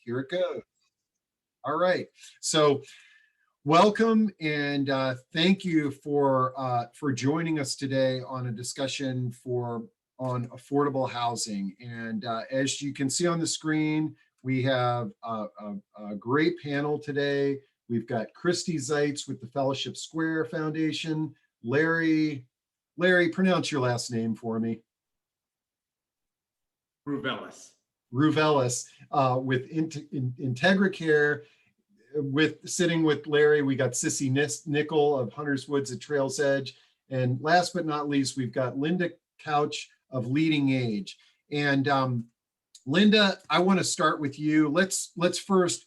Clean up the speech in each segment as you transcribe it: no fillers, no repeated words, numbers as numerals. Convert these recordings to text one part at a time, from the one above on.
Here it goes. All right. So welcome and thank you for joining us today on a discussion on affordable housing. And as you can see on the screen, we have a great panel today. We've got Christy Zeitz with the Fellowship Square Foundation. Larry, pronounce your last name for me. Rouvelas. With Integracare. Sitting with Larry, we got Cissy Nickel of Hunters Woods at Trails Edge. And last but not least, we've got Linda Couch of LeadingAge. And Linda, I want to start with you. Let's first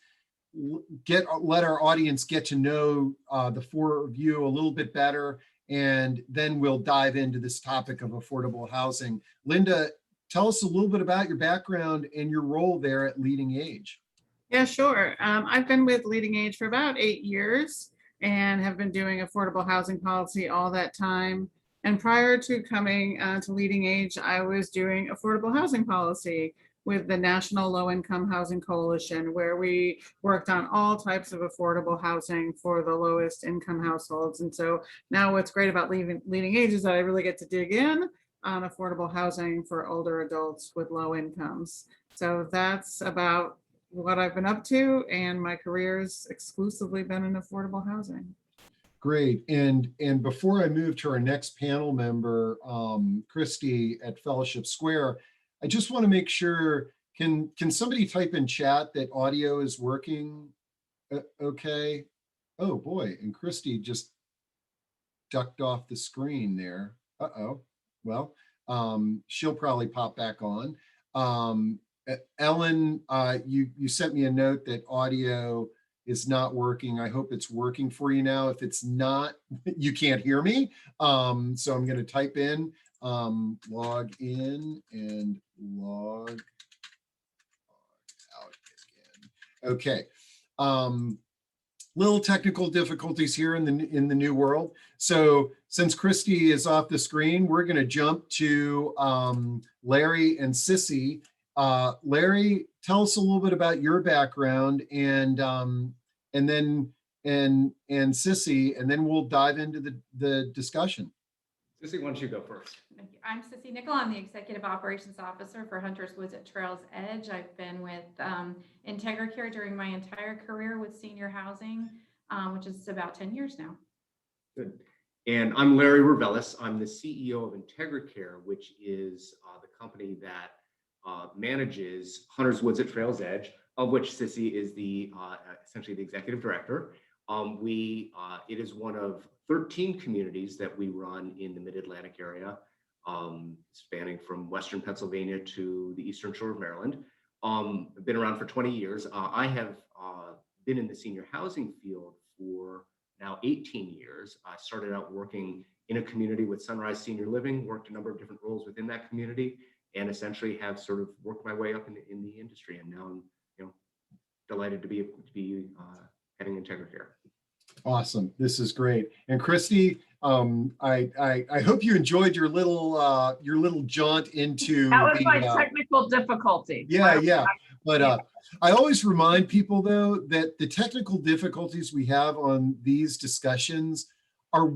let our audience get to know the four of you a little bit better, and then we'll dive into this topic of affordable housing. Linda, tell us a little bit about your background and your role there at LeadingAge. Yeah, sure. I've been with LeadingAge for about 8 years and have been doing affordable housing policy all that time. And prior to coming to LeadingAge, I was doing affordable housing policy with the National Low-Income Housing Coalition, where we worked on all types of affordable housing for the lowest income households. And so now what's great about LeadingAge is that I really get to dig in on affordable housing for older adults with low incomes. So that's about what I've been up to, and my career's exclusively been in affordable housing. Great. And before I move to our next panel member, Christy at Fellowship Square, I just want to make sure, can somebody type in chat that audio is working okay? Oh boy, and Christy just ducked off the screen there. Uh-oh. Well, she'll probably pop back on. Ellen, you sent me a note that audio is not working. I hope it's working for you now. If it's not, you can't hear me. So I'm going to type in log in and log out again. Okay. Little technical difficulties here in the new world. So since Christy is off the screen, we're going to jump to Larry and Cissy. Larry, tell us a little bit about your background, and Cissy, and then we'll dive into the discussion. Cissy, why don't you go first? Thank you. I'm Cissy Nickel. I'm the Executive Operations Officer for Hunters Woods at Trails Edge. I've been with Integracare during my entire career with senior housing, which is about 10 years now. Good. And I'm Larry Rouvelas. I'm the CEO of Integracare, which is the company that manages Hunters Woods at Trails Edge, of which Cissy is the essentially the executive director. It is one of 13 communities that we run in the Mid-Atlantic area, spanning from Western Pennsylvania to the Eastern Shore of Maryland. I've been around for 20 years. I have been in the senior housing field for now 18 years. I started out working in a community with Sunrise Senior Living, worked a number of different roles within that community, and essentially have sort of worked my way up in the industry. And now I'm delighted to be heading Integracare. Awesome. This is great. And Christy, I hope you enjoyed your little jaunt into that was my technical difficulty. Yeah. But I always remind people, though, that the technical difficulties we have on these discussions are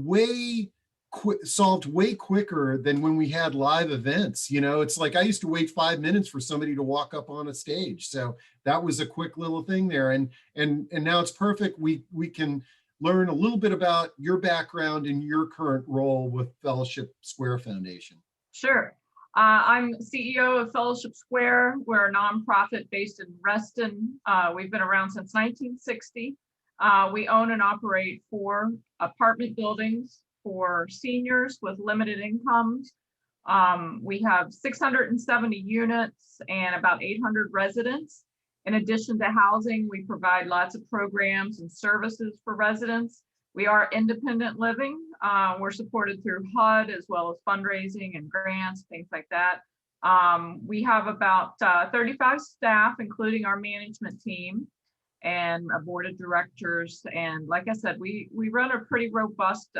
solved way quicker than when we had live events. It's like I used to wait 5 minutes for somebody to walk up on a stage. So that was a quick little thing there. And now it's perfect. We can learn a little bit about your background and your current role with Fellowship Square Foundation. Sure. I'm CEO of Fellowship Square. We're a nonprofit based in Reston. We've been around since 1960. We own and operate 4 apartment buildings for seniors with limited incomes. We have 670 units and about 800 residents. In addition to housing, we provide lots of programs and services for residents. We are independent living. We're supported through HUD as well as fundraising and grants, things like that. We have about 35 staff, including our management team and a board of directors. And like I said, we run a pretty robust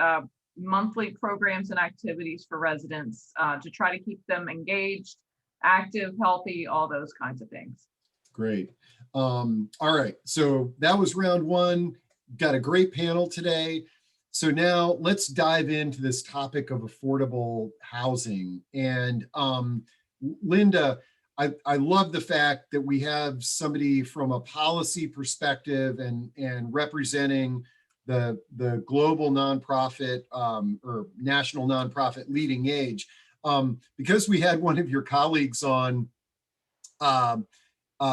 monthly programs and activities for residents to try to keep them engaged, active, healthy, all those kinds of things. Great. All right, so that was round one. Got a great panel today. So now let's dive into this topic of affordable housing. And Linda, I love the fact that we have somebody from a policy perspective and representing the global nonprofit or national nonprofit LeadingAge. Because we had one of your colleagues on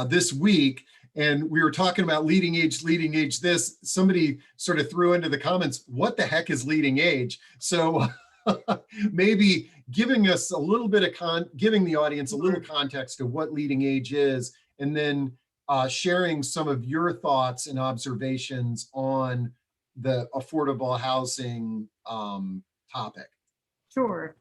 this week, and we were talking about LeadingAge this, somebody sort of threw into the comments, what the heck is LeadingAge? So maybe giving us a little bit of giving the audience a little context of what LeadingAge is, and then sharing some of your thoughts and observations on the affordable housing topic. Sure.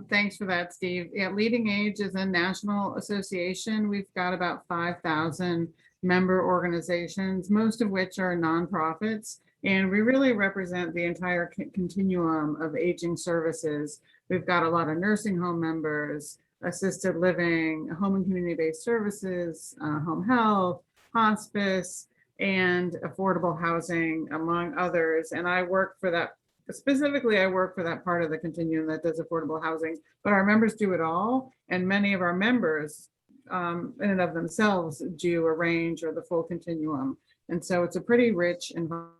Thanks for that, Steve. Yeah, LeadingAge is a national association. We've got about 5,000 member organizations, most of which are nonprofits, and we really represent the entire continuum of aging services. We've got a lot of nursing home members, assisted living, home and community-based services, home health, hospice, and affordable housing, among others. And I work for that. Specifically, I work for that part of the continuum that does affordable housing, but our members do it all. And many of our members in and of themselves do a range or the full continuum. And so it's a pretty rich environment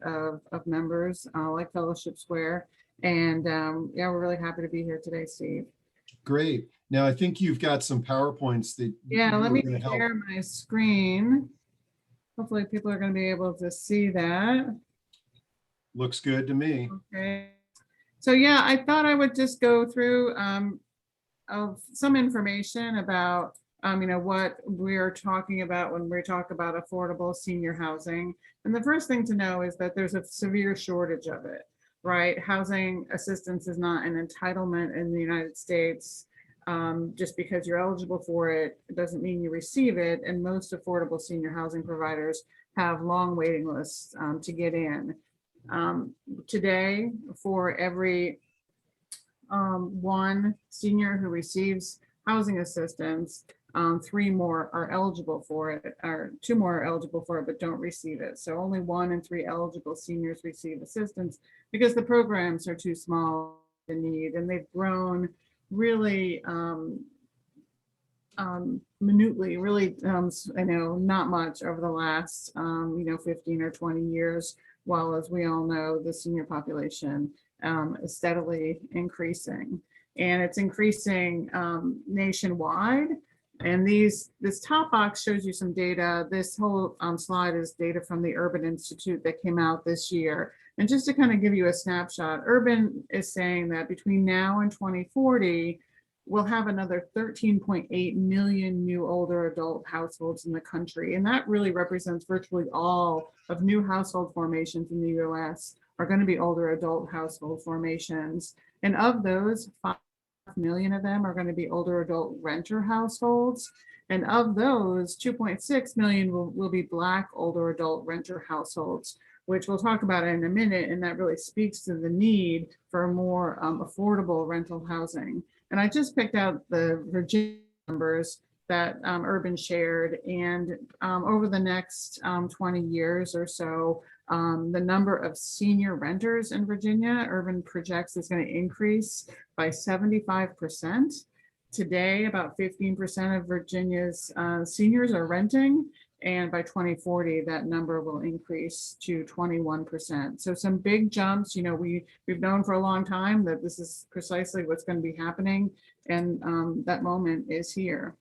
of members like Fellowship Square. And yeah, we're really happy to be here today, Steve. Great. Now, I think you've got some PowerPoints that let me share my screen. Hopefully people are going to be able to see that. Looks good to me. Okay. So yeah, I thought I would just go through some information about what we're talking about when we talk about affordable senior housing. And the first thing to know is that there's a severe shortage of it, right? Housing assistance is not an entitlement in the United States. Just because you're eligible for it, it doesn't mean you receive it. And most affordable senior housing providers have long waiting lists to get in. Today, for every one senior who receives housing assistance, 3 more are eligible for it, or 2 more are eligible for it, but don't receive it. So only 1 in 3 eligible seniors receive assistance because the programs are too small to need, and they've grown really minutely, really, not much over the last, 15 or 20 years. While, as we all know, the senior population is steadily increasing, and it's increasing nationwide. And this top box shows you some data. This whole slide is data from the Urban Institute that came out this year. And just to kind of give you a snapshot, Urban is saying that between now and 2040, we'll have another 13.8 million new older adult households in the country. And that really represents virtually all of new household formations in the US are going to be older adult household formations. And of those, 5 million of them are going to be older adult renter households. And of those, 2.6 million will be Black older adult renter households, which we'll talk about in a minute. And that really speaks to the need for more affordable rental housing. And I just picked out the Virginia numbers that Urban shared. And over the next 20 years or so, the number of senior renters in Virginia, Urban projects, is going to increase by 75%. Today, about 15% of Virginia's seniors are renting. And by 2040, that number will increase to 21%. So some big jumps. We've known for a long time that this is precisely what's going to be happening. And that moment is here.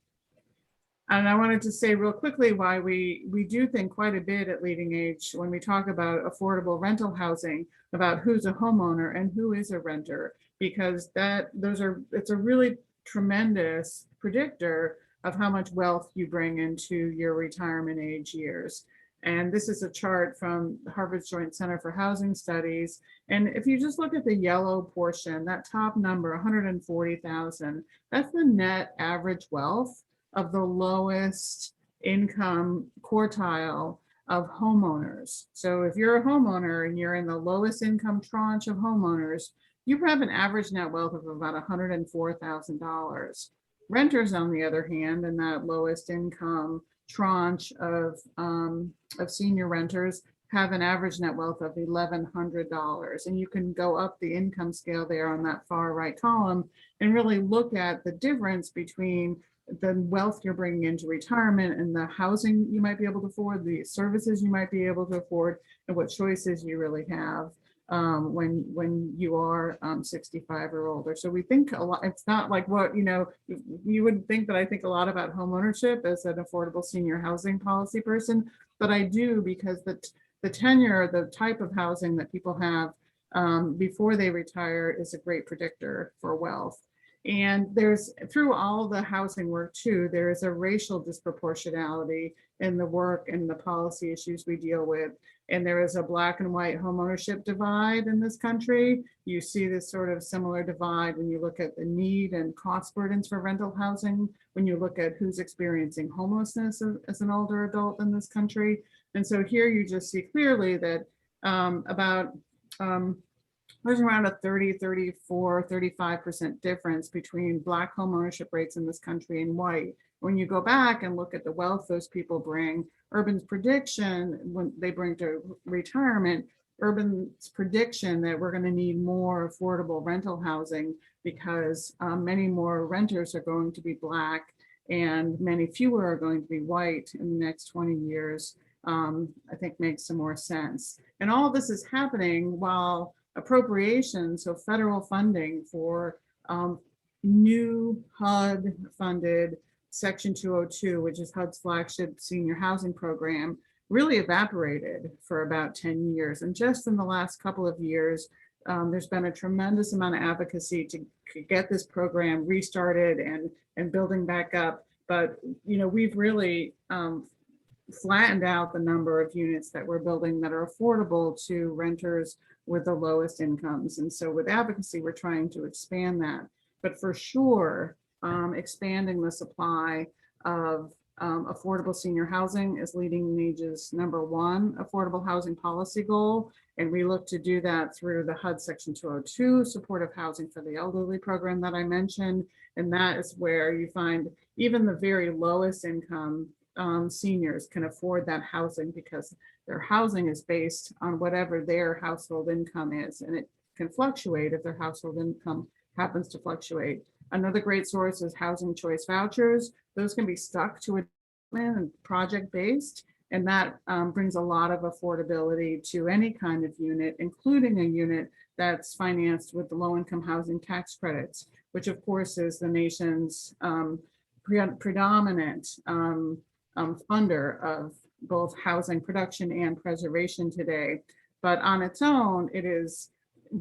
And I wanted to say real quickly why we do think quite a bit at LeadingAge when we talk about affordable rental housing, about who's a homeowner and who is a renter, because it's a really tremendous predictor of how much wealth you bring into your retirement age years. And this is a chart from Harvard's Joint Center for Housing Studies. And if you just look at the yellow portion, that top number, 140,000, that's the net average wealth of the lowest income quartile of homeowners. So if you're a homeowner and you're in the lowest income tranche of homeowners, you have an average net wealth of about $104,000. Renters, on the other hand, in that lowest income tranche of senior renters have an average net wealth of $1,100. And you can go up the income scale there on that far right column and really look at the difference between the wealth you're bringing into retirement and the housing you might be able to afford, the services you might be able to afford, and what choices you really have when you are 65 or older. So we think a lot, it's not like what, you would think that I think a lot about home ownership as an affordable senior housing policy person, but I do, because the tenure, the type of housing that people have before they retire is a great predictor for wealth. And there's, through all the housing work too, there is a racial disproportionality in the work and the policy issues we deal with. And there is a black and white homeownership divide in this country. You see this sort of similar divide when you look at the need and cost burdens for rental housing, when you look at who's experiencing homelessness as an older adult in this country. And so here you just see clearly that there's around a 30, 34, 35% difference between Black home ownership rates in this country and white. When you go back and look at the wealth those people bring, Urban's prediction when they bring to retirement, Urban's prediction that we're going to need more affordable rental housing because many more renters are going to be Black and many fewer are going to be white in the next 20 years, I think makes some more sense. And all this is happening while appropriations, so federal funding for new HUD funded Section 202, which is HUD's flagship senior housing program, really evaporated for about 10 years. And just in the last couple of years, there's been a tremendous amount of advocacy to get this program restarted and building back up. But we've really flattened out the number of units that we're building that are affordable to renters with the lowest incomes. And so with advocacy, we're trying to expand that. But for sure, expanding the supply of affordable senior housing is LeadingAge's #1 affordable housing policy goal. And we look to do that through the HUD Section 202 supportive housing for the elderly program that I mentioned. And that is where you find even the very lowest income seniors can afford that housing because their housing is based on whatever their household income is, and it can fluctuate if their household income happens to fluctuate. Another great source is housing choice vouchers. Those can be stuck to a and project-based, and that brings a lot of affordability to any kind of unit, including a unit that's financed with the low-income housing tax credits, which of course is the nation's predominant funder of both housing production and preservation today. But on its own, it is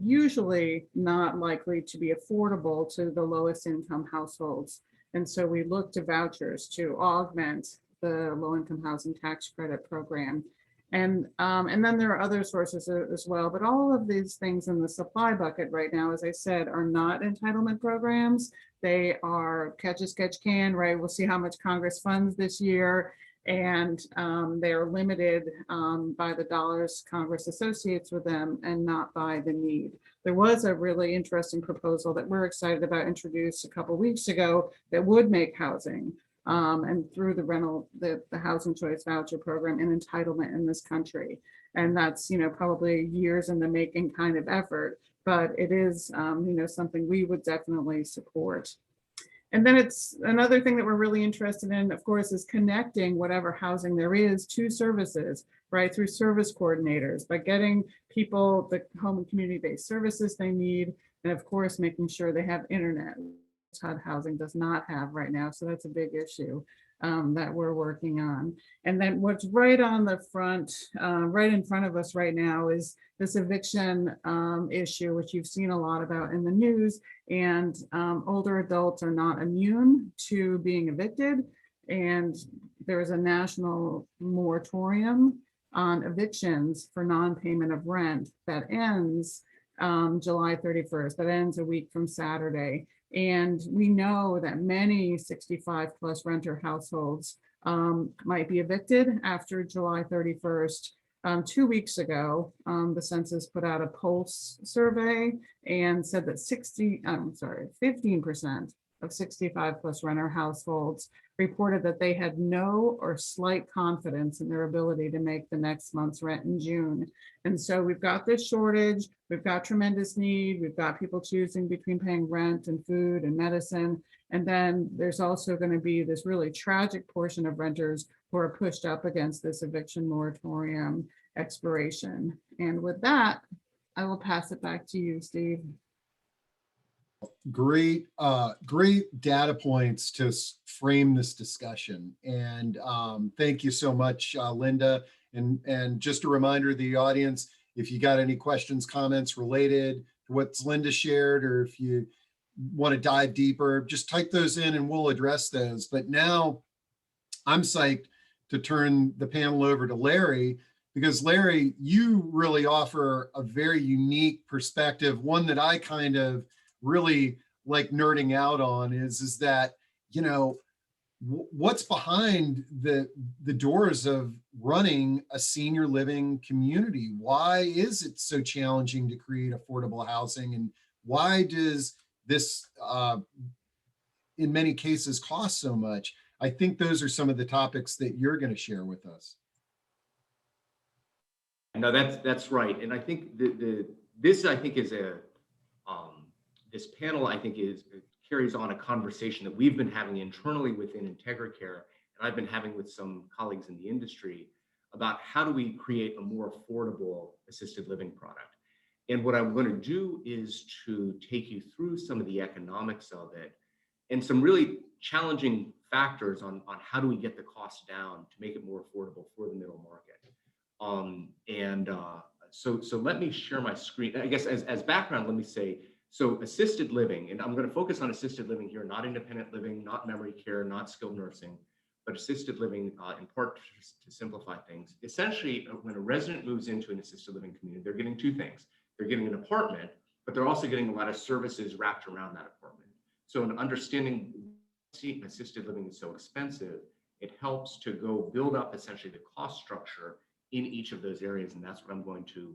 usually not likely to be affordable to the lowest income households. And so we look to vouchers to augment the low-income housing tax credit program. And then there are other sources as well, but all of these things in the supply bucket right now, as I said, are not entitlement programs. They are catch as catch can, right? We'll see how much Congress funds this year. And they are limited by the dollars Congress associates with them and not by the need. There was a really interesting proposal that we're excited about introduced a couple of weeks ago that would make housing and through the housing choice voucher program an entitlement in this country. And that's probably years in the making kind of effort, but it is something we would definitely support. And then it's another thing that we're really interested in, of course, is connecting whatever housing there is to services, right, through service coordinators, by getting people the home and community-based services they need, and of course, making sure they have internet, which HUD housing does not have right now. So that's a big issue that we're working on. And then what's right on the front, right in front of us right now is this eviction issue, which you've seen a lot about in the news. And older adults are not immune to being evicted. And there is a national moratorium on evictions for non-payment of rent that ends July 31st. That ends a week from Saturday. And we know that many 65 plus renter households might be evicted after July 31st. 2 weeks ago, the census put out a pulse survey and said that 15% of 65 plus renter households reported that they had no or slight confidence in their ability to make the next month's rent in June. And so we've got this shortage, we've got tremendous need, we've got people choosing between paying rent and food and medicine. And then there's also going to be this really tragic portion of renters who are pushed up against this eviction moratorium expiration. And with that, I will pass it back to you, Steve. Great, great data points to frame this discussion. And thank you so much, Linda. And just a reminder to the audience, if you got any questions, comments related to what's Linda shared, or if you want to dive deeper, just type those in and we'll address those. But now I'm psyched to turn the panel over to Larry, because Larry, you really offer a very unique perspective, one that I kind of really like nerding out on is that, you know, what's behind the doors of running a senior living community? Why is it so challenging to create affordable housing? And why does this, in many cases, cost so much? I think those are some of the topics that you're going to share with us. No, that's right. And I think this I think is this panel I think carries on a conversation that we've been having internally within Integracare, and I've been having with some colleagues in the industry about how do we create a more affordable assisted living product. And what I'm going to do is to take you through some of the economics of it and some really challenging factors on how do we get the cost down to make it more affordable for the middle market. So let me share my screen. I guess as background, let me say, so assisted living, and I'm going to focus on assisted living here, not independent living, not memory care, not skilled nursing, but assisted living in part to simplify things. Essentially, when a resident moves into an assisted living community, they're getting two things. They're getting an apartment, but they're also getting a lot of services wrapped around that apartment. So in understanding assisted living is so expensive, it helps to go build up essentially the cost structure in each of those areas. And that's what I'm going to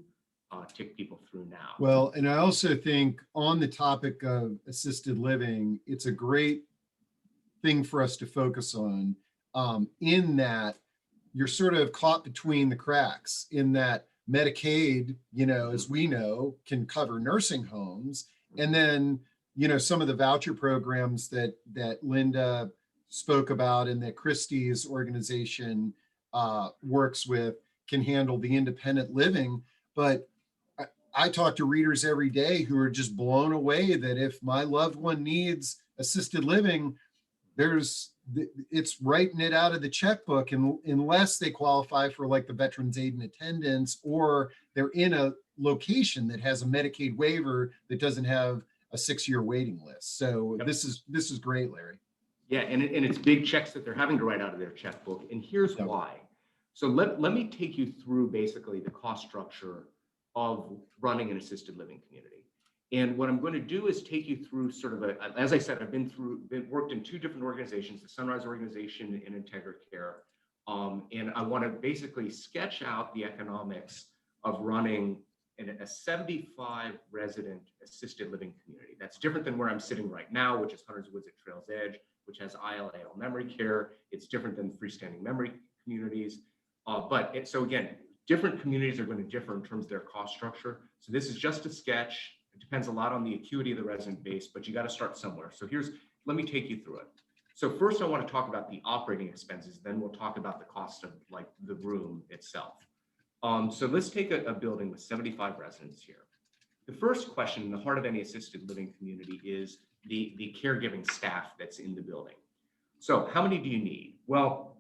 take people through now. Well, and I also think on the topic of assisted living, it's a great thing for us to focus on, in that you're sort of caught between the cracks, in that Medicaid, you know, as we know, can cover nursing homes. And then, you know, some of the voucher programs that Linda spoke about and that Christy's organization works with can handle the independent living. But I talk to readers every day who are just blown away that if my loved one needs assisted living, it's writing it out of the checkbook, and unless they qualify for like the Veterans Aid and Attendance, or they're in a location that has a Medicaid waiver that doesn't have a 6-year waiting list. So Yep. this is great, Larry. Yeah, and it's big checks that they're having to write out of their checkbook. And here's Yep. why. So let me take you through basically the cost structure of running an assisted living community. And what I'm going to do is take you through sort of as I said, I've worked in two different organizations, the Sunrise organization and Integracare. And I want to basically sketch out the economics of running a 75 resident assisted living community. That's different than where I'm sitting right now, which is Hunters Woods at Trails Edge, which has ILAL memory care. It's different than freestanding memory communities. So again, different communities are going to differ in terms of their cost structure. So this is just a sketch. It depends a lot on the acuity of the resident base, but you got to start somewhere. So let me take you through it. So first I want to talk about the operating expenses, then we'll talk about the cost of like the room itself. So let's take a building with 75 residents here. The first question in the heart of any assisted living community is the caregiving staff that's in the building. So how many do you need? Well,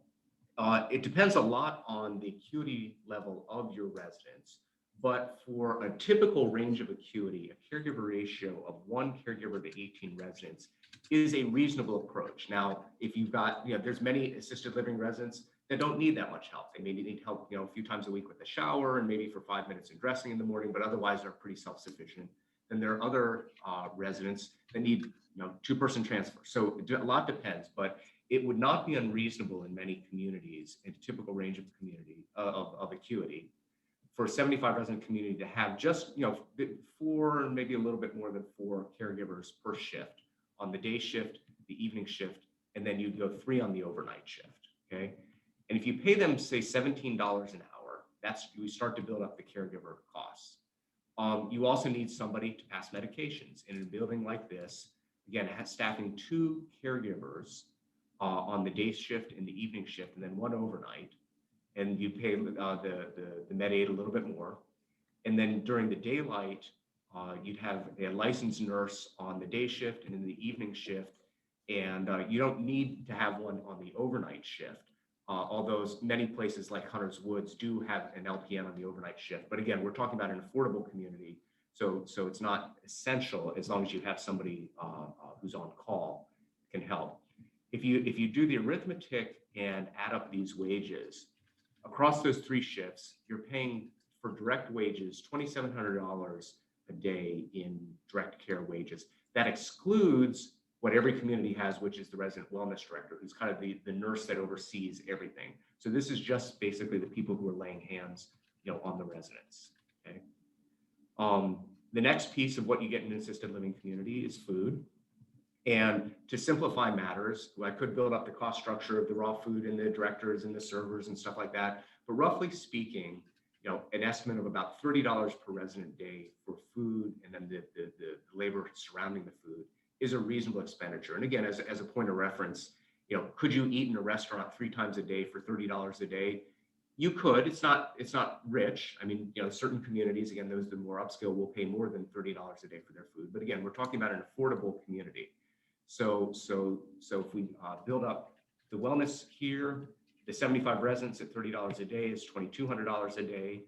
it depends a lot on the acuity level of your residents, but for a typical range of acuity, a caregiver ratio of 1 caregiver to 18 residents is a reasonable approach. Now, if you've got, there's many assisted living residents that don't need that much help. They maybe need help, a few times a week with the shower and maybe for 5 minutes in dressing in the morning, but otherwise they're pretty self-sufficient. Then there are other residents that need, 2-person transfer. So a lot depends, but it would not be unreasonable in many communities, in a typical range of community of acuity, for a 75 resident community to have just 4, maybe a little bit more than 4 caregivers per shift on the day shift, the evening shift, and then you'd go 3 on the overnight shift, okay? And if you pay them, say, $17 an hour, you start to build up the caregiver costs. You also need somebody to pass medications. In a building like this, again, staffing 2 caregivers on the day shift and the evening shift, and then 1 overnight, and you pay the med aid a little bit more. And then during the daylight, you'd have a licensed nurse on the day shift and in the evening shift, and you don't need to have one on the overnight shift. Although many places like Hunter's Woods do have an LPN on the overnight shift. But again, we're talking about an affordable community, so it's not essential as long as you have somebody who's on call can help. If you do the arithmetic and add up these wages across those 3 shifts, you're paying for direct wages $2,700 a day in direct care wages. That excludes what every community has, which is the resident wellness director, who's kind of the nurse that oversees everything. So this is just basically the people who are laying hands, on the residents. Okay. The next piece of what you get in an assisted living community is food. And to simplify matters, I could build up the cost structure of the raw food and the directors and the servers and stuff like that. But roughly speaking, an estimate of about $30 per resident day for food, and then the labor surrounding the food, is a reasonable expenditure. And again, as a point of reference, could you eat in a restaurant 3 times a day for $30 a day? You could. It's not rich. I mean, certain communities, again, those that are more upscale, will pay more than $30 a day for their food. But again, we're talking about an affordable community. So if we build up the wellness here, the 75 residents at $30 a day is $2,200 a day.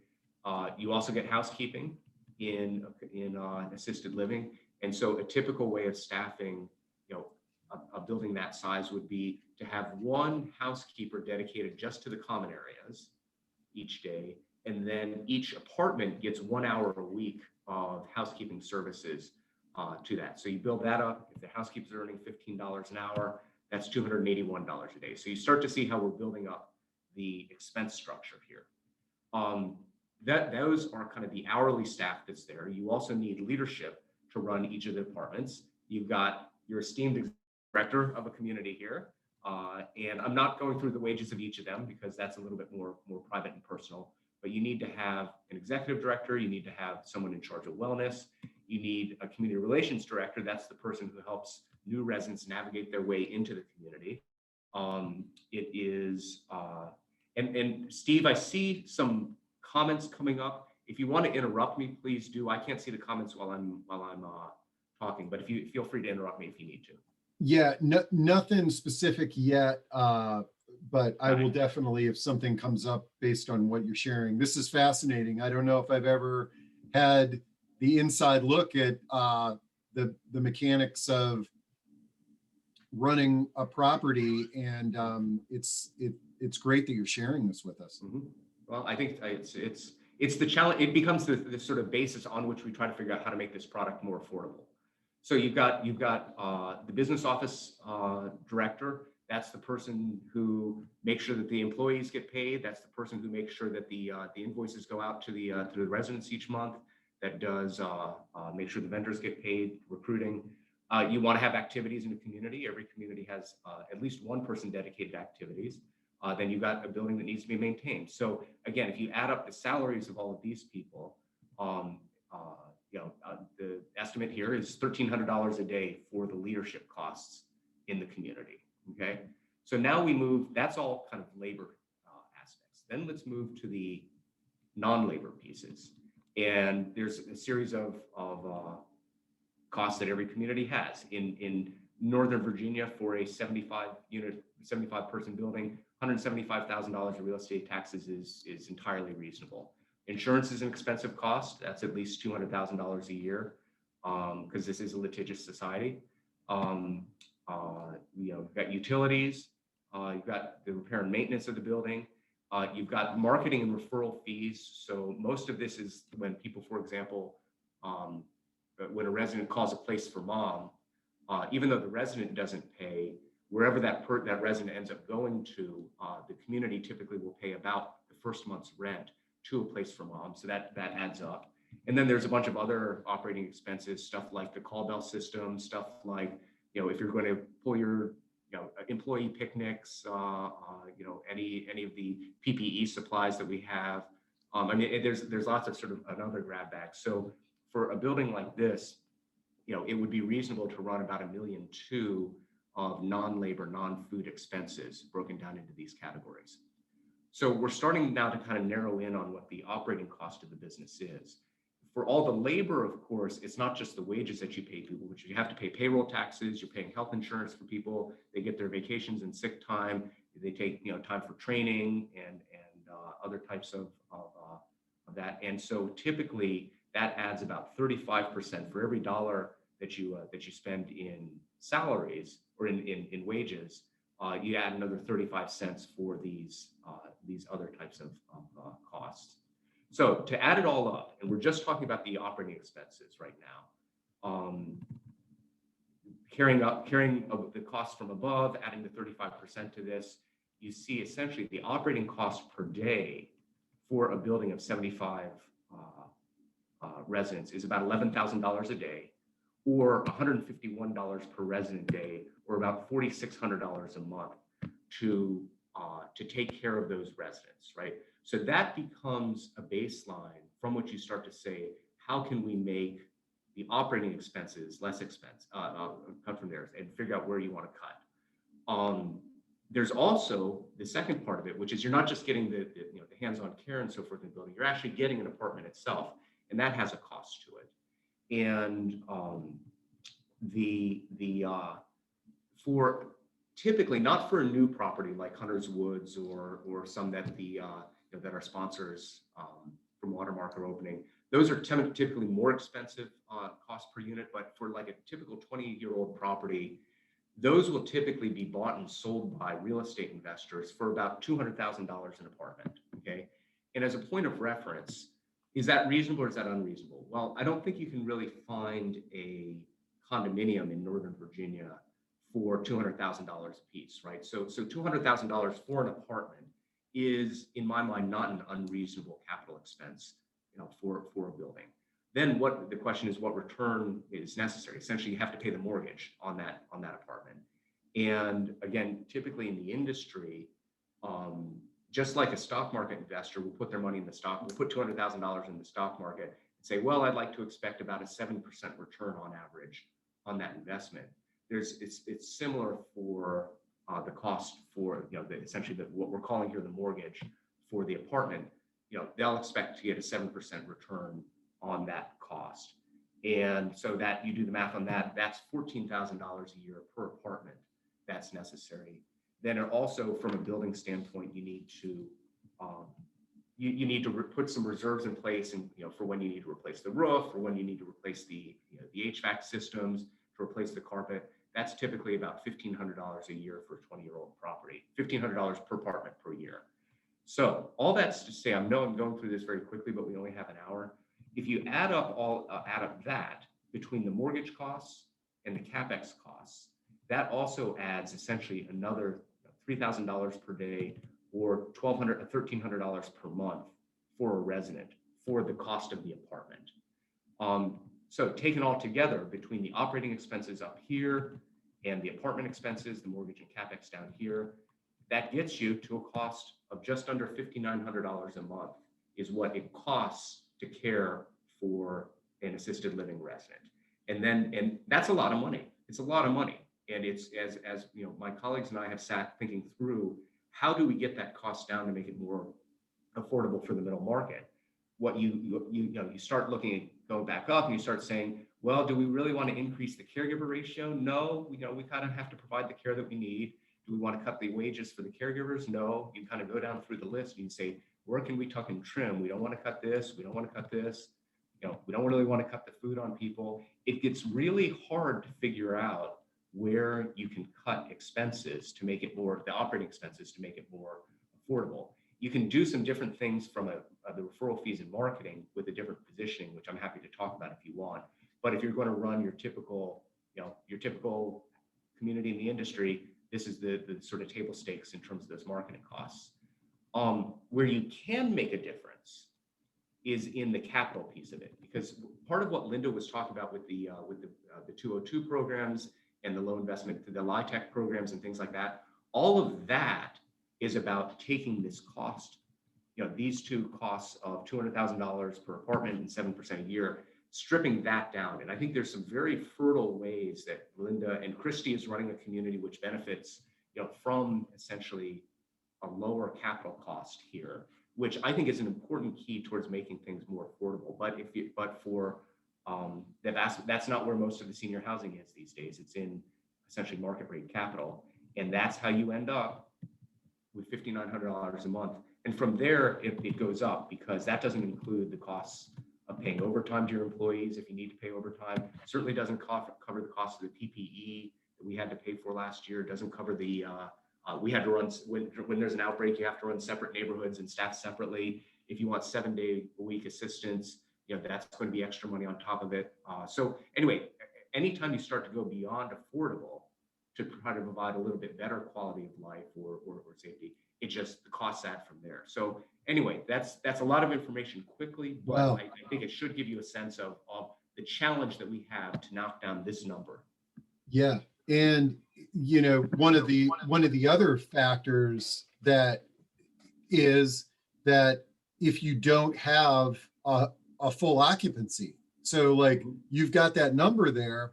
You also get housekeeping in assisted living. And so a typical way of staffing, a building that size would be to have 1 housekeeper dedicated just to the common areas each day. And then each apartment gets 1 hour a week of housekeeping services to that. So you build that up. If the housekeeper's earning $15 an hour, that's $281 a day. So you start to see how we're building up the expense structure here. Those are kind of the hourly staff that's there. You also need leadership to run each of the departments. You've got your esteemed director of a community here. And I'm not going through the wages of each of them because that's a little bit more private and personal, but you need to have an executive director. You need to have someone in charge of wellness. You need a community relations director. That's the person who helps new residents navigate their way into the community. It is, and Steve, I see some comments coming up. If you want to interrupt me, please do. I can't see the comments while I'm talking, but if you feel free to interrupt me if you need to. Yeah, nothing specific yet, but I will definitely, if something comes up based on what you're sharing. This is fascinating. I don't know if I've ever had the inside look at the mechanics of running a property, and it's great that you're sharing this with us. Mm-hmm. Well, I think it's the challenge. It becomes the sort of basis on which we try to figure out how to make this product more affordable. So you've got the business office director. That's the person who makes sure that the employees get paid. That's the person who makes sure that the invoices go out to the residents each month. That does make sure the vendors get paid, recruiting. You want to have activities in the community. Every community has at least 1 person dedicated to activities. Then you've got a building that needs to be maintained. So again, if you add up the salaries of all of these people, the estimate here is $1,300 a day for the leadership costs in the community. Okay, so now we move. That's all kind of labor aspects. Then let's move to the non-labor pieces. And there's a series of costs that every community has. In Northern Virginia, for a 75 person building, $175,000 of real estate taxes is entirely reasonable. Insurance is an expensive cost. That's at least $200,000 a year because this is a litigious society. You've got utilities, you've got the repair and maintenance of the building. You've got marketing and referral fees. So most of this is when people, for example, when a resident calls a place for mom, even though the resident doesn't pay, wherever that resident ends up going to, the community typically will pay about the first month's rent to a place for mom. So that adds up. And then there's a bunch of other operating expenses, stuff like the call bell system, stuff like, if you're going to pull your employee picnics, any of the PPE supplies that we have. I mean, there's lots of sort of another grab bag. So for a building like this, it would be reasonable to run about $1.2 million of non-labor, non-food expenses broken down into these categories. So we're starting now to kind of narrow in on what the operating cost of the business is. For all the labor, of course, it's not just the wages that you pay people, which you have to pay payroll taxes, you're paying health insurance for people, they get their vacations and sick time, they take time for training and other types of that. And so typically that adds about 35% for every dollar that you spend in salaries or in wages. You add another 35 cents for these other types of costs. So to add it all up, and we're just talking about the operating expenses right now, carrying the costs from above, adding the 35% to this, you see essentially the operating cost per day for a building of 75 residents is about $11,000 a day, or $151 per resident day, or about $4,600 a month to take care of those residents, right? So that becomes a baseline from which you start to say, how can we make the operating expenses less expensive, cut from there and figure out where you want to cut. There's also the second part of it, which is you're not just getting the hands-on care and so forth in the building, you're actually getting an apartment itself, and that has a cost to it. And for typically not for a new property like Hunter's Woods or some that that our sponsors from Watermark are opening, those are typically more expensive cost per unit. But for like a typical 20-year-old property, those will typically be bought and sold by real estate investors for about $200,000 an apartment. Okay, and as a point of reference, is that reasonable or is that unreasonable? Well, I don't think you can really find a condominium in Northern Virginia for $200,000 a piece, right? So $200,000 for an apartment is, in my mind, not an unreasonable capital expense, for a building. Then what the question is, what return is necessary? Essentially, you have to pay the mortgage on that apartment. And again, typically in the industry, just like a stock market investor will put their money in the stock, will put $200,000 in the stock market and say, well, I'd like to expect about a 7% return on average on that investment. It's similar for the cost for essentially what we're calling here the mortgage for the apartment. They'll expect to get a 7% return on that cost, and so that you do the math on that, that's $14,000 a year per apartment that's necessary. Then also from a building standpoint, you need to put some reserves in place, and for when you need to replace the roof, or when you need to replace the HVAC systems, to replace the carpet. That's typically about $1,500 a year for a 20-year-old property, $1,500 per apartment per year. So all that's to say, I know I'm going through this very quickly, but we only have an hour. If you add up that between the mortgage costs and the CapEx costs, that also adds essentially another $3,000 per day, or $1,300 per month for a resident for the cost of the apartment. So taken all together, between the operating expenses up here and the apartment expenses, the mortgage and CapEx down here, that gets you to a cost of just under $5,900 a month is what it costs to care for an assisted living resident. And that's a lot of money. It's a lot of money. And it's, as my colleagues and I have sat thinking through, how do we get that cost down to make it more affordable for the middle market? What you start looking at going back up, and you start saying, well, do we really want to increase the caregiver ratio? No, we kind of have to provide the care that we need. Do we want to cut the wages for the caregivers? No. You kind of go down through the list and you say, where can we tuck and trim? We don't want to cut this. We don't want to cut this. We don't really want to cut the food on people. It gets really hard to figure out where you can cut expenses to make it more, the operating expenses to make it more affordable. You can do some different things from the referral fees and marketing with a different positioning, which I'm happy to talk about if you want. But if you're going to run your typical community in the industry, this is the sort of table stakes in terms of those marketing costs. Where you can make a difference is in the capital piece of it, because part of what Linda was talking about with the 202 programs and the low investment, the LIHTC programs and things like that. All of that is about taking this cost, these two costs of $200,000 per apartment and 7% a year, stripping that down. And I think there's some very fertile ways that Linda and Christy is running a community which benefits, from essentially a lower capital cost here, which I think is an important key towards making things more affordable. That's not where most of the senior housing is these days. It's in essentially market rate capital. And that's how you end up with $5,900 a month. And from there, it goes up, because that doesn't include the costs of paying overtime to your employees if you need to pay overtime. Certainly doesn't cover the cost of the PPE that we had to pay for last year. It doesn't cover the, we had to run, when there's an outbreak, you have to run separate neighborhoods and staff separately. If you want 7-day-a-week assistance, that's going to be extra money on top of it. So anyway, anytime you start to go beyond affordable to try to provide a little bit better quality of life or safety, it just, the costs add from there. So anyway, that's a lot of information quickly, but Wow. I think it should give you a sense of the challenge that we have to knock down this number. Yeah. And, one of the other factors that is that if you don't have a full occupancy, so like you've got that number there,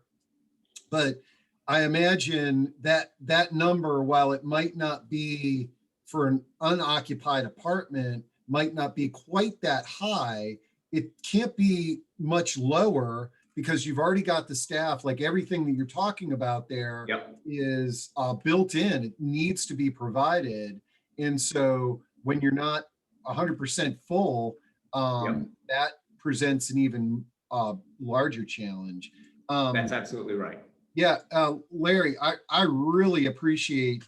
but I imagine that number, while it might not be for an unoccupied apartment, might not be quite that high, it can't be much lower, because you've already got the staff. Like everything that you're talking about there is built in. It needs to be provided. And so when you're not 100% full, that presents an even larger challenge. That's absolutely right. Yeah, Larry, I really appreciate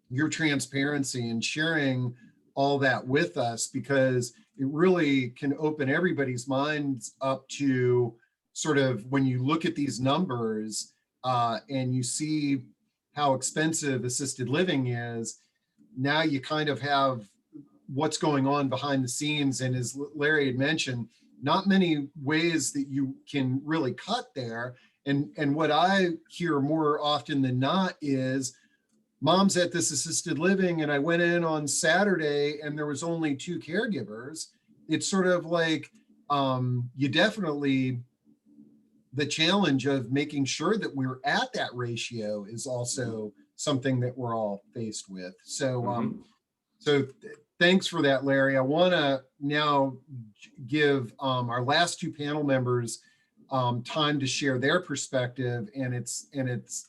your transparency and sharing all that with us, because it really can open everybody's minds up to sort of, when you look at these numbers and you see how expensive assisted living is, now you kind of have what's going on behind the scenes. And as Larry had mentioned, not many ways that you can really cut there. And what I hear more often than not is, Mom's at this assisted living and I went in on Saturday and there was only 2 caregivers. It's sort of like, you definitely, the challenge of making sure that we're at that ratio is also something that we're all faced with. So, thanks for that, Larry. I want to now give our last 2 panel members time to share their perspective, and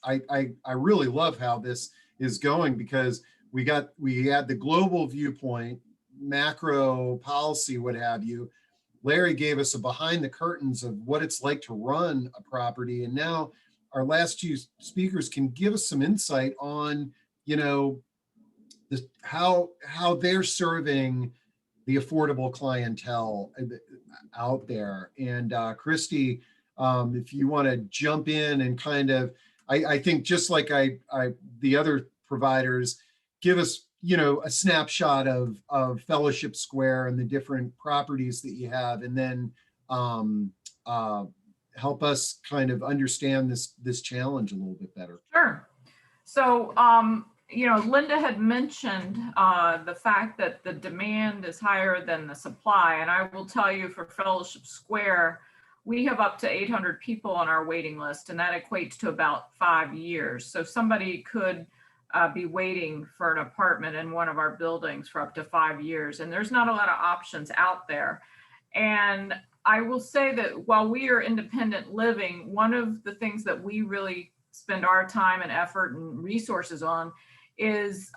I really love how this is going, because we had the global viewpoint, macro policy, what have you. Larry gave us a behind the curtains of what it's like to run a property, and now our last 2 speakers can give us some insight on, how they're serving the affordable clientele out there. And Christy, if you want to jump in and kind of, I think just like the other providers, give us, a snapshot of Fellowship Square and the different properties that you have, and then help us kind of understand this challenge a little bit better. Sure. So, Linda had mentioned the fact that the demand is higher than the supply. And I will tell you, for Fellowship Square, we have up to 800 people on our waiting list, and that equates to about 5 years. So somebody could be waiting for an apartment in one of our buildings for up to 5 years. And there's not a lot of options out there. And I will say that while we are independent living, one of the things that we really spend our time and effort and resources on is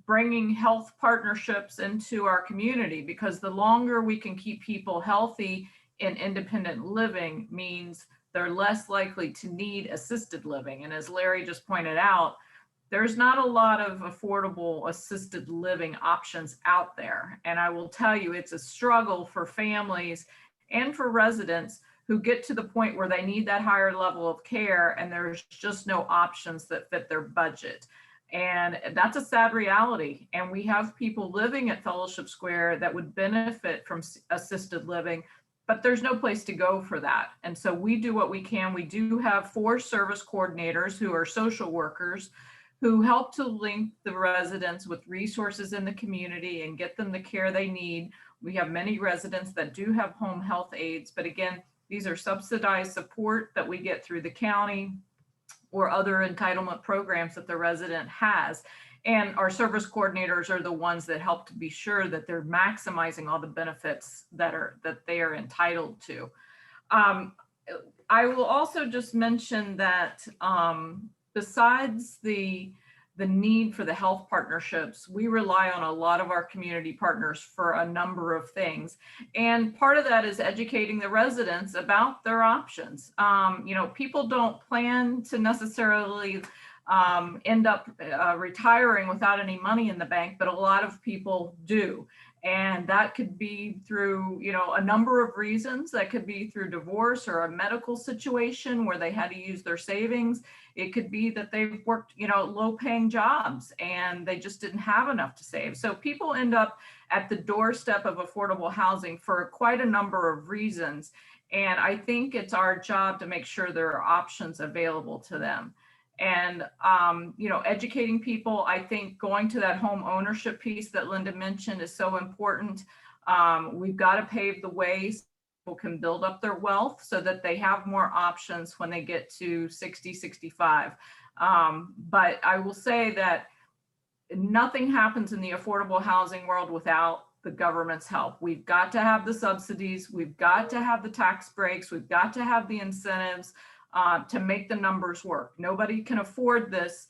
bringing health partnerships into our community, because the longer we can keep people healthy in independent living means they're less likely to need assisted living. And as Larry just pointed out, there's not a lot of affordable assisted living options out there. And I will tell you, it's a struggle for families and for residents who get to the point where they need that higher level of care, and there's just no options that fit their budget. And that's a sad reality. And we have people living at Fellowship Square that would benefit from assisted living, but there's no place to go for that. And so we do what we can. We do have 4 service coordinators who are social workers who help to link the residents with resources in the community and get them the care they need. We have many residents that do have home health aides, but again, these are subsidized support that we get through the county or other entitlement programs that the resident has. And our service coordinators are the ones that help to be sure that they're maximizing all the benefits that they are entitled to. I will also just mention that besides the need for the health partnerships, we rely on a lot of our community partners for a number of things. And part of that is educating the residents about their options. People don't plan to necessarily end up retiring without any money in the bank, but a lot of people do. And that could be through, a number of reasons. That could be through divorce or a medical situation where they had to use their savings. It could be that they've worked, low-paying jobs and they just didn't have enough to save. So people end up at the doorstep of affordable housing for quite a number of reasons. And I think it's our job to make sure there are options available to them. And, educating people, I think going to that home ownership piece that Linda mentioned is so important. We've got to pave the way so people can build up their wealth so that they have more options when they get to 60, 65. But I will say that nothing happens in the affordable housing world without the government's help. We've got to have the subsidies. We've got to have the tax breaks. We've got to have the incentives to make the numbers work. Nobody can afford this.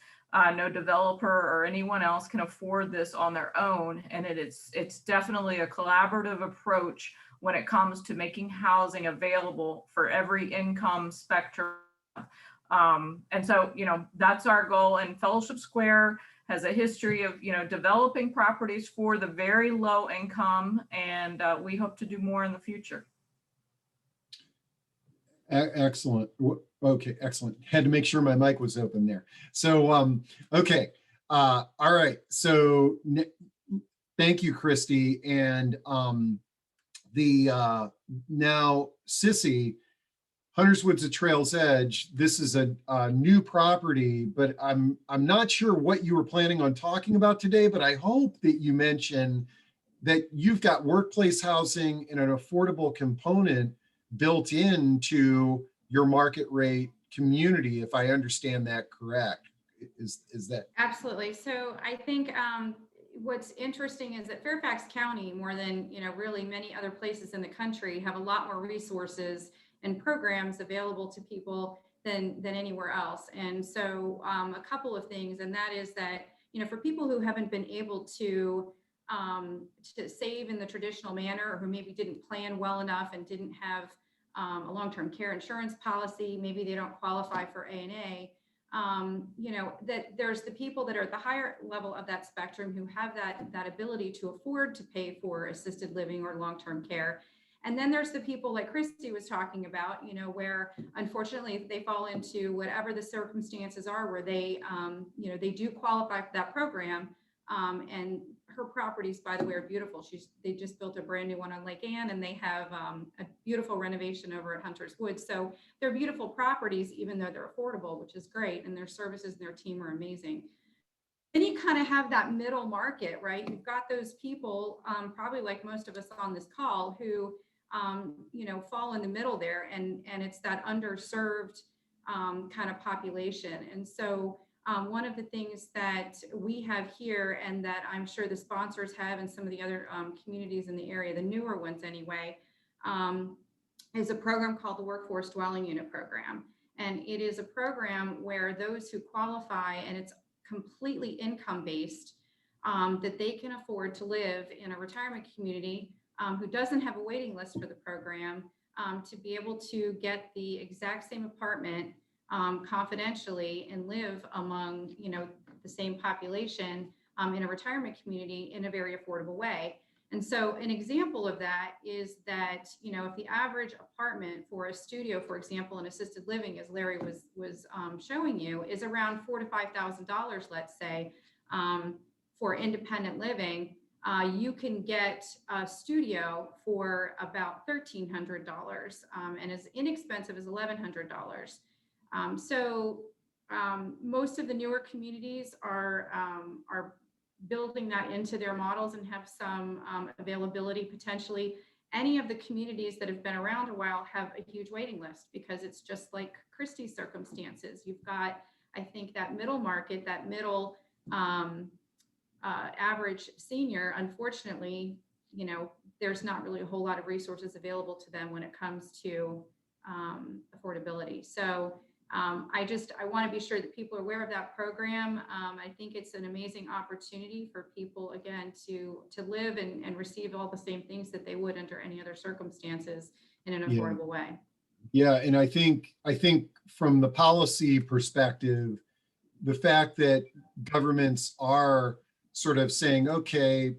No developer or anyone else can afford this on their own. And it's definitely a collaborative approach when it comes to making housing available for every income spectrum. And so, that's our goal. And Fellowship Square has a history of, developing properties for the very low income. And we hope to do more in the future. Excellent. Okay, excellent. Had to make sure my mic was open there. So, okay. All right. So thank you, Christy. And now Cissy, Hunters Woods at Trails Edge, this is a new property, but I'm not sure what you were planning on talking about today, but I hope that you mention that you've got workplace housing and an affordable component built into your market rate community, if I understand that correct. Is that? Absolutely. So I think what's interesting is that Fairfax County, more than really many other places in the country, have a lot more resources and programs available to people than anywhere else. And so a couple of things, and that is that for people who haven't been able to save in the traditional manner, or who maybe didn't plan well enough and didn't have a long-term care insurance policy, maybe they don't qualify for A&A, that there's the people that are at the higher level of that spectrum who have that ability to afford to pay for assisted living or long-term care. And then there's the people like Christy was talking about, where unfortunately they fall into whatever the circumstances are, where they, they do qualify for that program. And her properties, by the way, are beautiful. They just built a brand new one on Lake Ann, and they have a beautiful renovation over at Hunters Woods. So they're beautiful properties, even though they're affordable, which is great. And their services and their team are amazing. Then you kind of have that middle market, right? You've got those people, probably like most of us on this call, who, fall in the middle there. And it's that underserved kind of population. And so one of the things that we have here, and that I'm sure the sponsors have in some of the other communities in the area, the newer ones anyway, is a program called the Workforce Dwelling Unit Program. And it is a program where those who qualify, and it's completely income-based, that they can afford to live in a retirement community who doesn't have a waiting list for the program, to be able to get the exact same apartment confidentially and live among, the same population in a retirement community in a very affordable way. And so an example of that is that, if the average apartment for a studio, for example, in assisted living, as Larry was showing you, is around $4,000 to $5,000, let's say, for independent living, you can get a studio for about $1,300 and as inexpensive as $1,100. Most of the newer communities are building that into their models and have some availability potentially. Any of the communities that have been around a while have a huge waiting list because it's just like Christy's circumstances. You've got, I think, that middle market, that middle average senior. Unfortunately, you know, there's not really a whole lot of resources available to them when it comes to affordability. So I want to be sure that people are aware of that program. I think it's an amazing opportunity for people, again, to live and receive all the same things that they would under any other circumstances in an affordable way. Yeah, and I think from the policy perspective, the fact that governments are sort of saying, okay,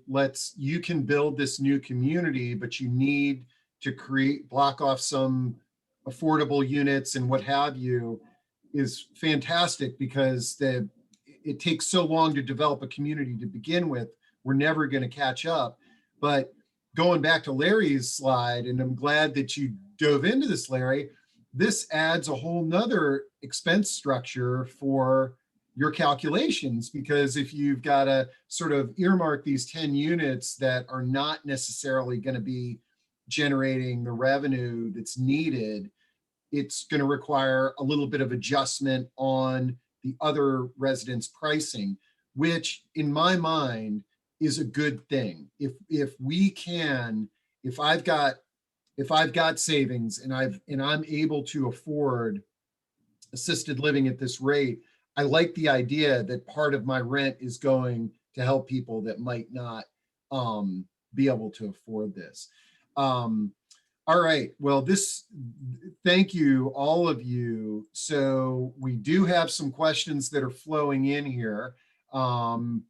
you can build this new community, but you need to block off some affordable units and what have you, is fantastic, because it takes so long to develop a community to begin with. We're never going to catch up. But going back to Larry's slide, and I'm glad that you dove into this, Larry, this adds a whole nother expense structure for your calculations, because if you've got to sort of earmark these 10 units that are not necessarily going to be generating the revenue that's needed, it's going to require a little bit of adjustment on the other residents' pricing, which in my mind is a good thing. If I've got savings and I'm able to afford assisted living at this rate, I like the idea that part of my rent is going to help people that might not be able to afford this. All right, well, thank you, all of you. So we do have some questions that are flowing in here. And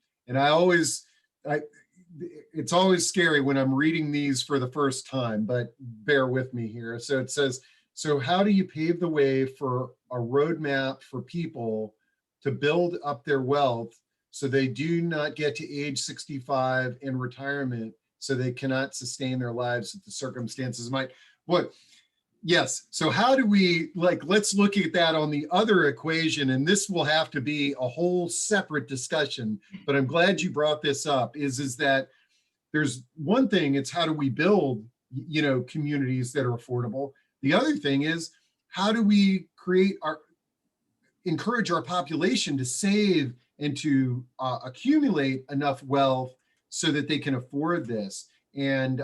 it's always scary when I'm reading these for the first time, but bear with me here. So it says, so how do you pave the way for a roadmap for people to build up their wealth so they do not get to age 65 in retirement, so they cannot sustain their lives if the circumstances might? What? Yes. So how do we, let's look at that on the other equation, and this will have to be a whole separate discussion, but I'm glad you brought this up, is that there's one thing, it's how do we build, communities that are affordable. The other thing is, how do we encourage our population to save and to accumulate enough wealth so that they can afford this? And,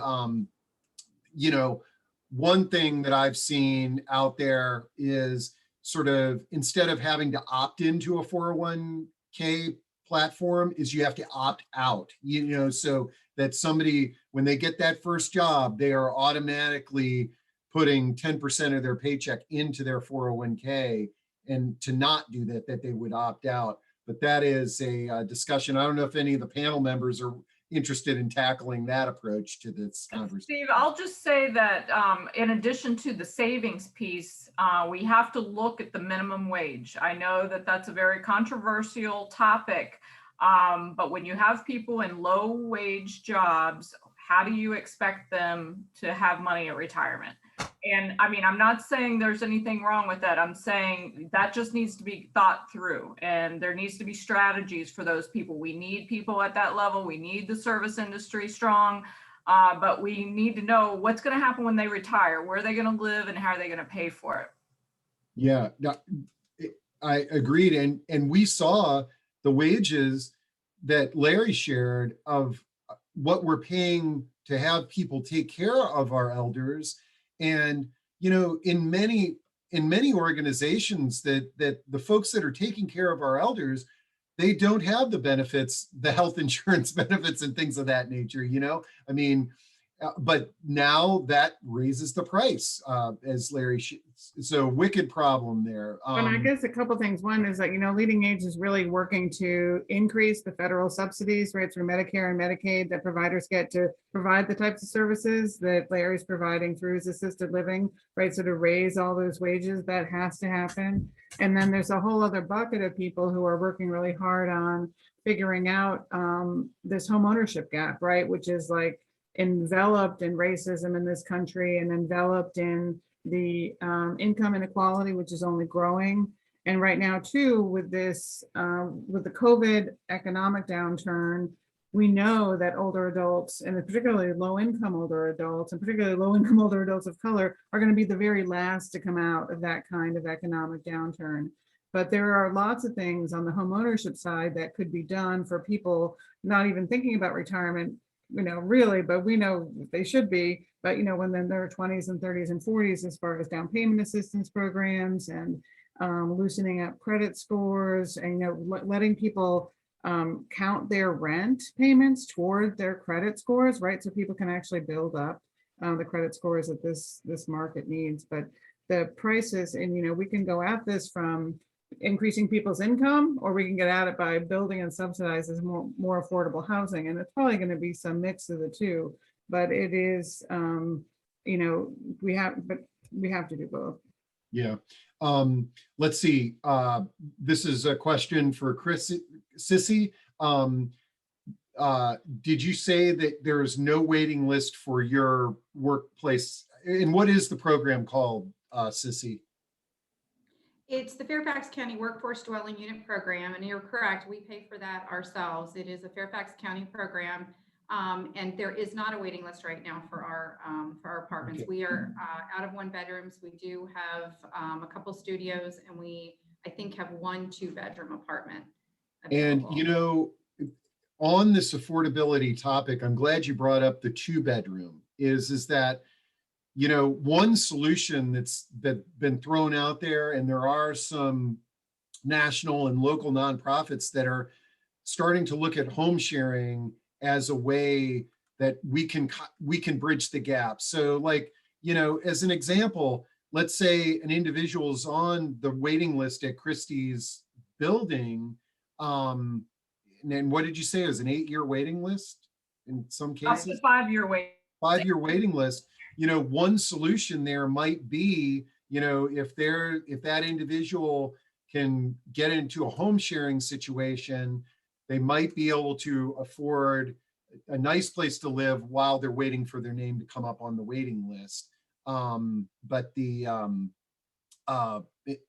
one thing that I've seen out there is sort of, instead of having to opt into a 401k platform, is you have to opt out, so that somebody, when they get that first job, they are automatically putting 10% of their paycheck into their 401k, and to not do that they would opt out. But that is a discussion. I don't know if any of the panel members are interested in tackling that approach to this conversation. Steve, I'll just say that in addition to the savings piece, we have to look at the minimum wage. I know that that's a very controversial topic, but when you have people in low wage jobs, how do you expect them to have money at retirement? And I mean, I'm not saying there's anything wrong with that. I'm saying that just needs to be thought through, and there needs to be strategies for those people. We need people at that level. We need the service industry strong, but we need to know what's going to happen when they retire, where are they going to live, and how are they going to pay for it? Yeah, I agreed. And we saw the wages that Larry shared of what we're paying to have people take care of our elders. And, in many organizations that the folks that are taking care of our elders, they don't have the benefits, the health insurance benefits and things of that nature. I mean, But now that raises the price, as Larry, so wicked problem there. And I guess a couple things. One is that, LeadingAge is really working to increase the federal subsidies, right, through Medicare and Medicaid that providers get to provide the types of services that Larry's providing through his assisted living, right? So to raise all those wages, that has to happen. And then there's a whole other bucket of people who are working really hard on figuring out this home ownership gap, right? Which is like enveloped in racism in this country and enveloped in the income inequality, which is only growing. And right now too, with this, with the COVID economic downturn, we know that older adults, and particularly low-income older adults, and particularly low-income older adults of color, are going to be the very last to come out of that kind of economic downturn. But there are lots of things on the home ownership side that could be done for people not even thinking about retirement, really, but we know they should be, but when they're in their 20s and 30s and 40s, as far as down payment assistance programs and loosening up credit scores, and letting people count their rent payments toward their credit scores, right? So people can actually build up the credit scores that this market needs. But the prices, and we can go at this from increasing people's income, or we can get at it by building and subsidizing more affordable housing. And it's probably going to be some mix of the two, but it is, we have to do both. Yeah. Let's see. This is a question for Cissy. Did you say that there is no waiting list for your workplace? And what is the program called, Cissy? It's the Fairfax County Workforce Dwelling Unit Program, and you're correct, we pay for that ourselves. It is a Fairfax County program, and there is not a waiting list right now for our apartments. Okay. We are out of 1-bedrooms. We do have a couple studios, and we, I think, have 1 2-bedroom apartment available. And on this affordability topic, I'm glad you brought up the 2-bedroom. Is that one solution that's been thrown out there, and there are some national and local nonprofits that are starting to look at home sharing as a way that we can bridge the gap. So like, as an example, let's say an individual is on the waiting list at Christie's building. And what did you say? It was an 8-year waiting list in some cases? A 5-year wait. 5-year waiting list. One solution there might be, if that individual can get into a home sharing situation, they might be able to afford a nice place to live while they're waiting for their name to come up on the waiting list. But in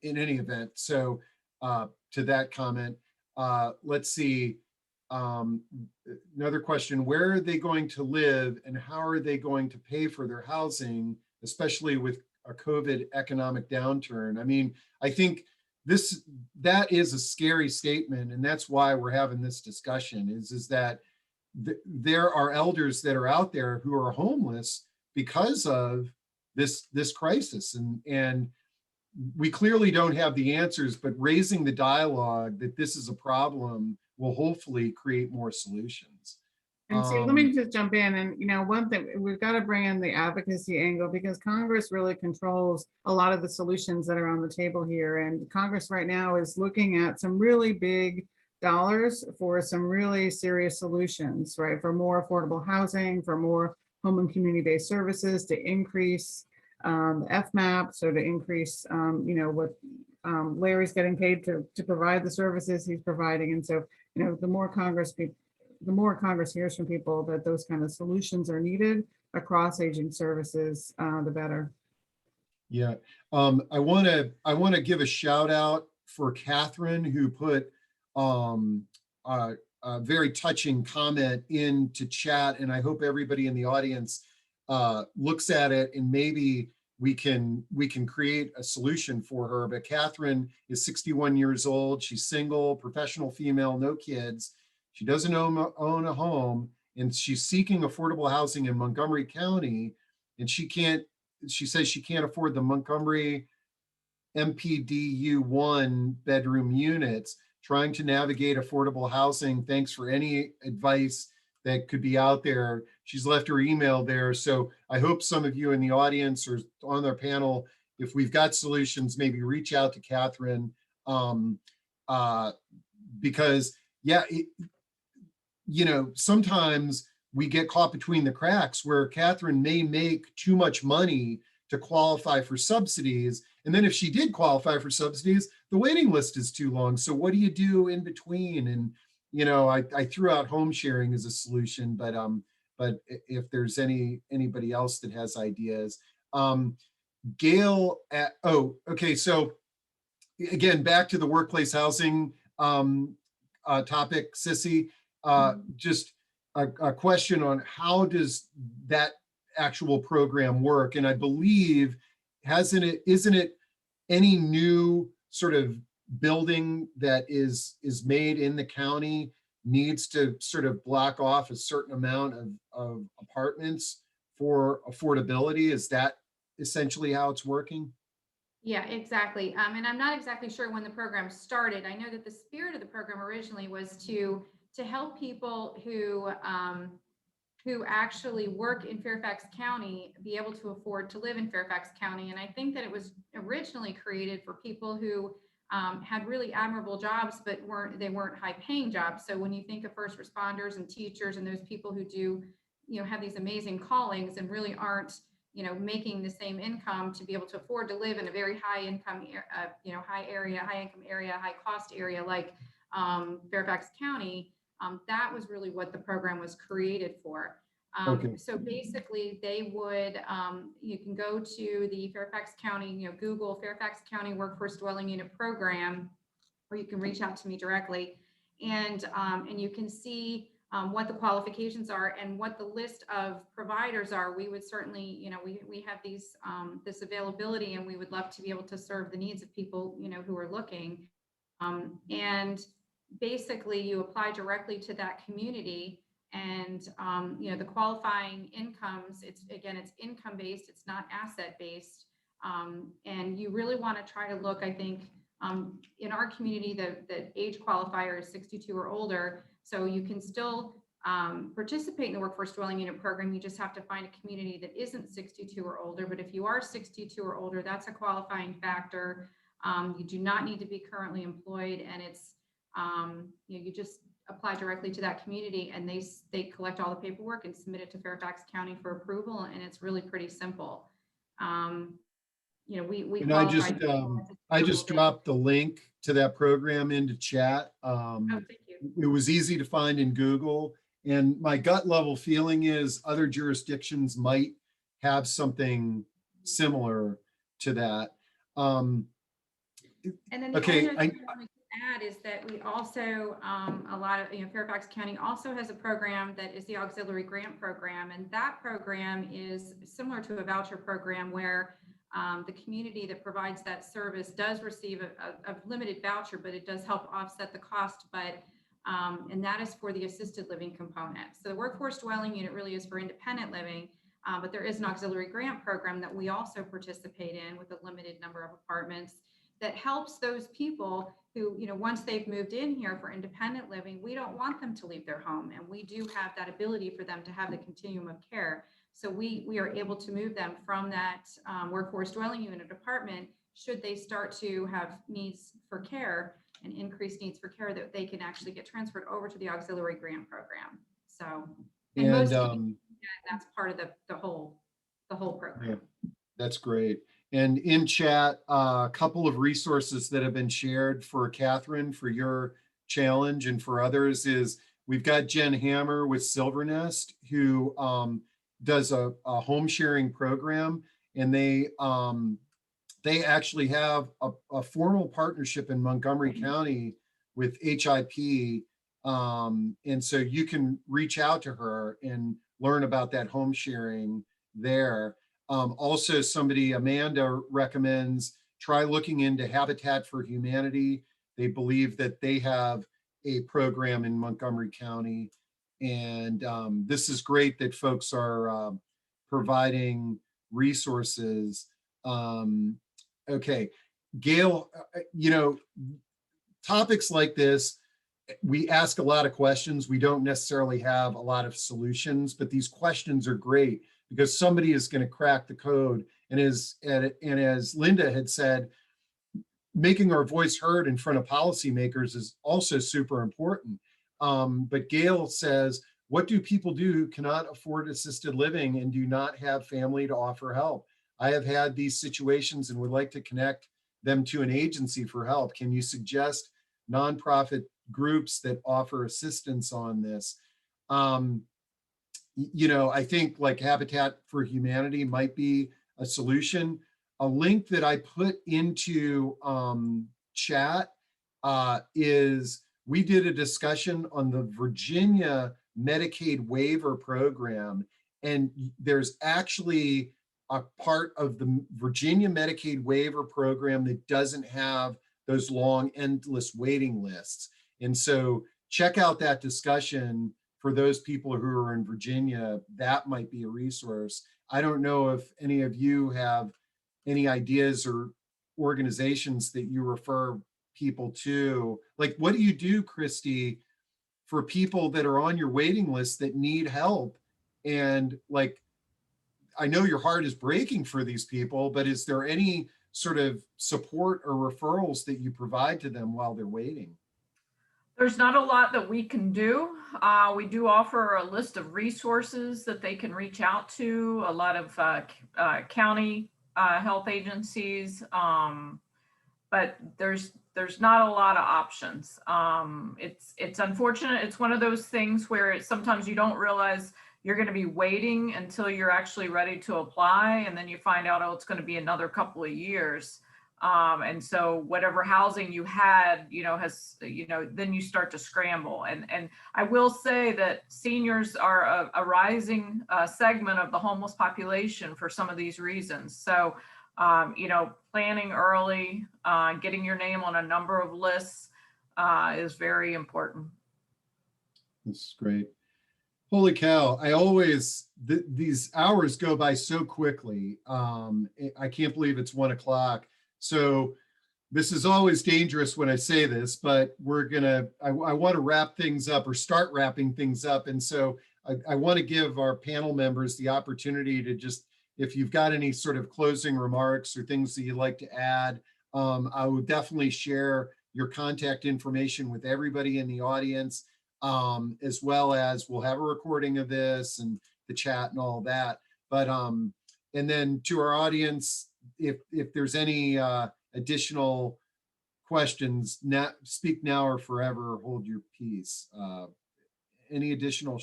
any event, so to that comment, let's see. Another question, where are they going to live and how are they going to pay for their housing, especially with a COVID economic downturn? I mean, I think that is a scary statement, and that's why we're having this discussion is that there are elders that are out there who are homeless because of this crisis, and we clearly don't have the answers, but raising the dialogue that this is a problem will hopefully create more solutions. And so let me just jump in, and one thing, we've got to bring in the advocacy angle, because Congress really controls a lot of the solutions that are on the table here. And Congress right now is looking at some really big dollars for some really serious solutions, right? For more affordable housing, for more home and community-based services, to increase FMAP, so to increase, what Larry's getting paid to provide the services he's providing. And so, the more Congress hears from people that those kind of solutions are needed across aging services, the better. Yeah, I want to give a shout out for Catherine, who put a very touching comment into chat, and I hope everybody in the audience looks at it, and maybe we can create a solution for her. But Catherine is 61 years old. She's single, professional female, no kids. She doesn't own a home, and she's seeking affordable housing in Montgomery County. And she says she can't afford the Montgomery MPDU 1-bedroom units, trying to navigate affordable housing. Thanks for any advice that could be out there. She's left her email there. So I hope some of you in the audience or on our panel, if we've got solutions, maybe reach out to Catherine. Because yeah, sometimes we get caught between the cracks where Catherine may make too much money to qualify for subsidies. And then if she did qualify for subsidies, the waiting list is too long. So what do you do in between? And, I threw out home sharing as a solution, but if there's anybody else that has ideas. Gail, okay. So again, back to the workplace housing topic, Cissy, just a question on how does that actual program work? And I believe, isn't it any new sort of building that is made in the county needs to sort of block off a certain amount of apartments for affordability? Is that essentially how it's working? Yeah, exactly. And I'm not exactly sure when the program started. I know that the spirit of the program originally was to help people who actually work in Fairfax County be able to afford to live in Fairfax County. And I think that it was originally created for people who had really admirable jobs, but they weren't high paying jobs. So when you think of first responders and teachers and those people who do, have these amazing callings and really aren't, making the same income to be able to afford to live in a very high income, high income area, high cost area like Fairfax County, that was really what the program was created for. Okay. So basically they would, you can go to the Fairfax County, Google Fairfax County Workforce Dwelling Unit Program, or you can reach out to me directly, and you can see what the qualifications are and what the list of providers are. We would certainly, we have these this availability, and we would love to be able to serve the needs of people, who are looking. And basically you apply directly to that community, and the qualifying incomes, it's income based, it's not asset based. And you really want to try to look, I think, in our community, the age qualifier is 62 or older. So you can still participate in the workforce dwelling unit program. You just have to find a community that isn't 62 or older. But if you are 62 or older, that's a qualifying factor. You do not need to be currently employed, and it's you just apply directly to that community, and they collect all the paperwork and submit it to Fairfax County for approval, and it's really pretty simple. We And I just dropped the link to that program into chat. Oh, thank you. It was easy to find in Google, and my gut level feeling is other jurisdictions might have something similar to that. And then the Okay, other thing I want to add is that we also, a lot of, Fairfax County also has a program that is the auxiliary grant program. And that program is similar to a voucher program where the community that provides that service does receive a limited voucher, but it does help offset the cost. But and that is for the assisted living component. So the workforce dwelling unit really is for independent living, but there is an auxiliary grant program that we also participate in with a limited number of apartments that helps those people who, once they've moved in here for independent living, we don't want them to leave their home. And we do have that ability for them to have the continuum of care. So we are able to move them from that workforce dwelling unit apartment should they start to have needs for care and increased needs for care, that they can actually get transferred over to the auxiliary grant program. So, and most that's part of the whole program. Yeah, that's great. And in chat, a couple of resources that have been shared for Catherine for your challenge and for others is we've got Jen Hammer with Silvernest, who does a home sharing program, and they actually have a formal partnership in Montgomery County with HIP. And so you can reach out to her and learn about that home sharing there. Also, Amanda recommends, try looking into Habitat for Humanity. They believe that they have a program in Montgomery County. And this is great that folks are providing resources. Okay, Gail, topics like this, we ask a lot of questions. We don't necessarily have a lot of solutions, but these questions are great because somebody is going to crack the code. And as Linda had said, making our voice heard in front of policymakers is also super important. But Gail says, what do people do who cannot afford assisted living and do not have family to offer help? I have had these situations and would like to connect them to an agency for help. Can you suggest nonprofit groups that offer assistance on this? You know, I think like Habitat for Humanity might be a solution. A link that I put into chat is we did a discussion on the Virginia Medicaid waiver program, and there's actually a part of the Virginia Medicaid waiver program that doesn't have those long, endless waiting lists. And so check out that discussion for those people who are in Virginia. That might be a resource. I don't know if any of you have any ideas or organizations that you refer people to. Like, what do you do, Christy, for people that are on your waiting list that need help? And like, I know your heart is breaking for these people, but is there any sort of support or referrals that you provide to them while they're waiting? There's not a lot that we can do. We do offer a list of resources that they can reach out to, a lot of county health agencies, but there's not a lot of options. It's unfortunate. It's one of those things where sometimes you don't realize you're going to be waiting until you're actually ready to apply, and then you find out, oh, it's going to be another couple of years. And so whatever housing you had, then you start to scramble. And I will say that seniors are a rising segment of the homeless population for some of these reasons. So, planning early, getting your name on a number of lists is very important. That's great. Holy cow. These hours go by so quickly. I can't believe it's 1 o'clock. So this is always dangerous when I say this, but I want to wrap things up or start wrapping things up. And so I want to give our panel members the opportunity to just, if you've got any sort of closing remarks or things that you'd like to add, I would definitely share your contact information with everybody in the audience, as well as we'll have a recording of this and the chat and all that. But, and then to our audience, if there's any additional questions, speak now or forever hold your peace. Any additional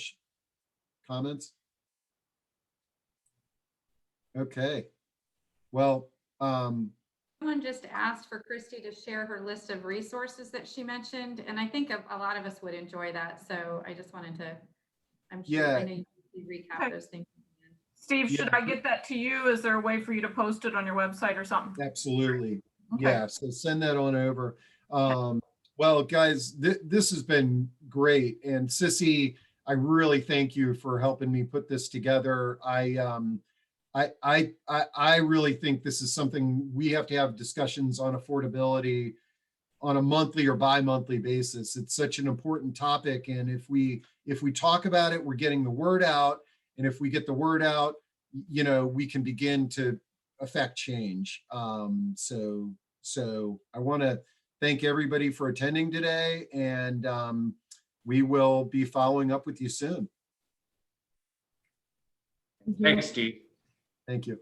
comments? Okay. Well, someone just asked for Christy to share her list of resources that she mentioned, and I think a lot of us would enjoy that. So I just wanted to, I'm sure, yeah. I know you recap those things. Steve, should I get that to you? Is there a way for you to post it on your website or something? Absolutely. Okay. Yeah, so send that on over. Well, guys, this has been great. And Cissy, I really thank you for helping me put this together. I really think this is something we have to have discussions on affordability on a monthly or bi-monthly basis. It's such an important topic. And if we talk about it, we're getting the word out. And if we get the word out, we can begin to affect change. So I want to thank everybody for attending today, and we will be following up with you soon. Thanks, Steve. Thank you.